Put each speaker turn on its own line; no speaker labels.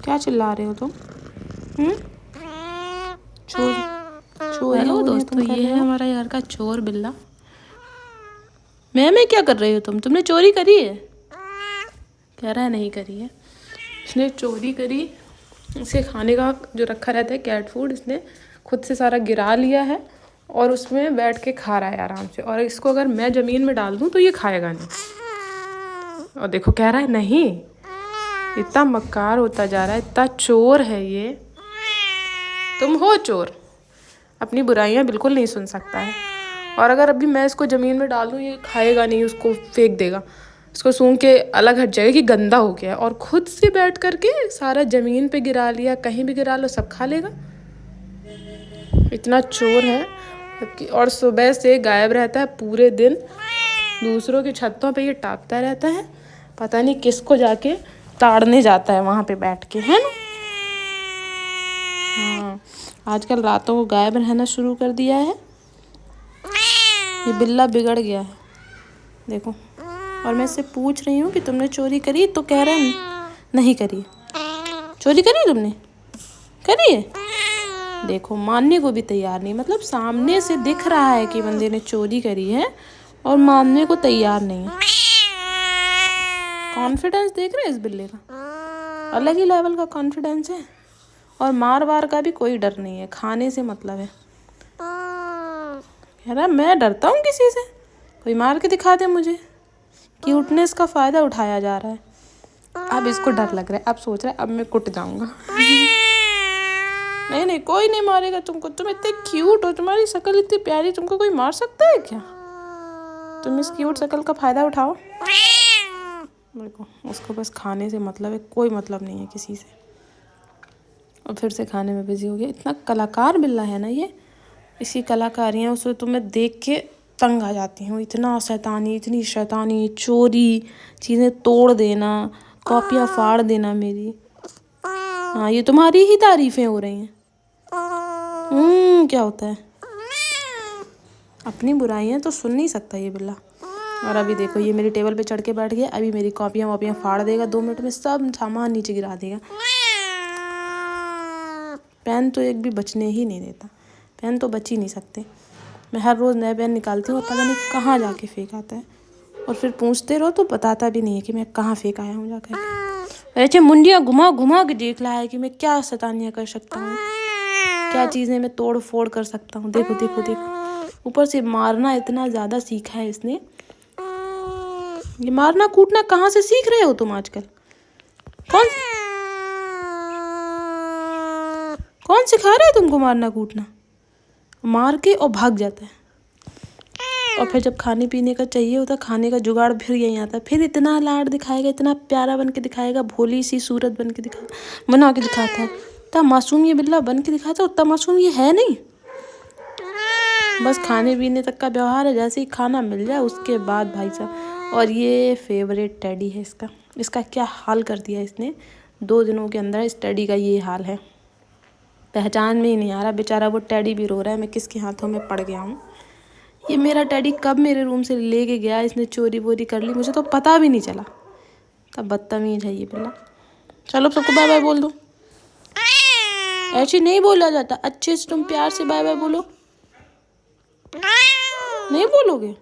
क्या चिल्ला रहे हो तुम? चोरी चोरी। हेलो दोस्तों, ये है हमारा यार का चोर बिल्ला। मैं क्या कर रही हो? तुमने चोरी करी है? कह रहा है नहीं करी है। इसने चोरी करी। इसे खाने का जो रखा रहता है कैट फूड, इसने खुद से सारा गिरा लिया है और उसमें बैठ के खा रहा है आराम से। और इसको अगर मैं ज़मीन में डाल दूँ तो ये खाएगा नहीं। और देखो कह रहा है नहीं। इतना मक्कार होता जा रहा है, इतना चोर है ये। तुम हो चोर, अपनी बुराइयां बिल्कुल नहीं सुन सकता है। और अगर अभी मैं इसको ज़मीन में डाल दूँ, ये खाएगा नहीं, उसको फेंक देगा। इसको सूंघ के अलग हट जाएगा कि गंदा हो गया। और खुद से बैठ करके सारा ज़मीन पे गिरा लिया, कहीं भी गिरा लो सब खा लेगा। इतना चोर है। और सुबह से गायब रहता है पूरे दिन, दूसरों की छतों पे ये टापता रहता है। पता नहीं किसको जाके ताड़ने जाता है वहाँ पे बैठ के, है ना? हाँ, आजकल रातों को गायब रहना शुरू कर दिया है। ये बिल्ला बिगड़ गया है, देखो। और मैं इससे पूछ रही हूँ कि तुमने चोरी करी, तो कह रहा है नहीं करी। चोरी करी तुमने? करी है? देखो, मानने को भी तैयार नहीं। मतलब सामने से दिख रहा है कि बंदे ने चोरी करी है और मानने को तैयार नहीं है। कॉन्फिडेंस देख रहे हैं इस बिल्ले का? अलग ही लेवल का कॉन्फिडेंस है। और मार वार का भी कोई डर नहीं है, खाने से मतलब है। कह रहा मैं डरता हूँ किसी से? कोई मार के दिखा दे मुझे। क्यूटनेस का फ़ायदा उठाया जा रहा है। अब इसको डर लग रहा है, अब सोच रहा है अब मैं कुट जाऊँगा। नहीं, कोई नहीं मारेगा तुमको। तुम इतने क्यूट हो, तुम्हारी शक्ल इतनी प्यारी, तुमको कोई मार सकता है क्या? तुम इस क्यूट शक्ल का फ़ायदा उठाओ। देखो, उसको बस खाने से मतलब है, कोई मतलब नहीं है किसी से। और फिर से खाने में बिजी हो गया। इतना कलाकार बिल्ला है ना ये। इसी कलाकारियाँ उसे तुम्हें देख के तंग आ जाती हूँ। इतना शैतानी, इतनी शैतानी, चोरी, चीज़ें तोड़ देना, कॉपियाँ फाड़ देना मेरी। हाँ, ये तुम्हारी ही तारीफ़ें हो रही हैं। क्या होता है? अपनी बुराइयाँ तो सुन नहीं सकता ये बिल्ला। और अभी देखो, ये मेरी टेबल पे चढ़ के बैठ गया। अभी मेरी कॉपियाँ वॉपियाँ फाड़ देगा 2 मिनट में, सब सामान नीचे गिरा देगा। पेन तो एक भी बचने ही नहीं देता। पेन तो बच ही नहीं सकते। मैं हर रोज़ नए पेन निकालती हूँ और पता नहीं कहाँ जाके फेंक आता है। और फिर पूछते रहो तो बताता भी नहीं है कि मैं कहाँ फेंक आया हूँ जाकर। ऐसे मुंडियाँ घुमा घुमा के देख रहा है कि मैं क्या शैतानियाँ कर सकता हूँ, क्या चीज़ें मैं तोड़ फोड़ कर सकता हूँ। देखो देखो देखो, ऊपर से मारना इतना ज़्यादा सीखा है इसने। ये मारना कूटना कहाँ से सीख रहे हो तुम आजकल? कौन सिखा रहा है तुमको मारना कूटना? मार के और भाग जाता है। और फिर जब खाने पीने का चाहिए होता, खाने का जुगाड़ फिर यहीं आता है। फिर इतना लाड दिखाएगा, इतना प्यारा बन के दिखाएगा, भोली सी सूरत बना के दिखाता है। इतना मासूम ये बिल्ला बन के दिखाता है, उतना मासूम ये है नहीं। बस खाने पीने तक का व्यवहार है, जैसे ही खाना मिल जाए उसके बाद भाई साहब। और ये फेवरेट टेडी है इसका। इसका क्या हाल कर दिया इसने 2 दिनों के अंदर। इस टेडी का ये हाल है, पहचान में ही नहीं आ रहा बेचारा। वो टेडी भी रो रहा है, मैं किसके हाथों में पड़ गया हूँ। ये मेरा टेडी कब मेरे रूम से लेके गया, इसने चोरी वोरी कर ली, मुझे तो पता भी नहीं चला। तब बदतमीज है ये बिल्ला। चलो सबको बाय बाय बोल दो। ऐसे नहीं बोला जाता, अच्छे से तुम प्यार से बाय बाय बोलो। नहीं बोलोगे?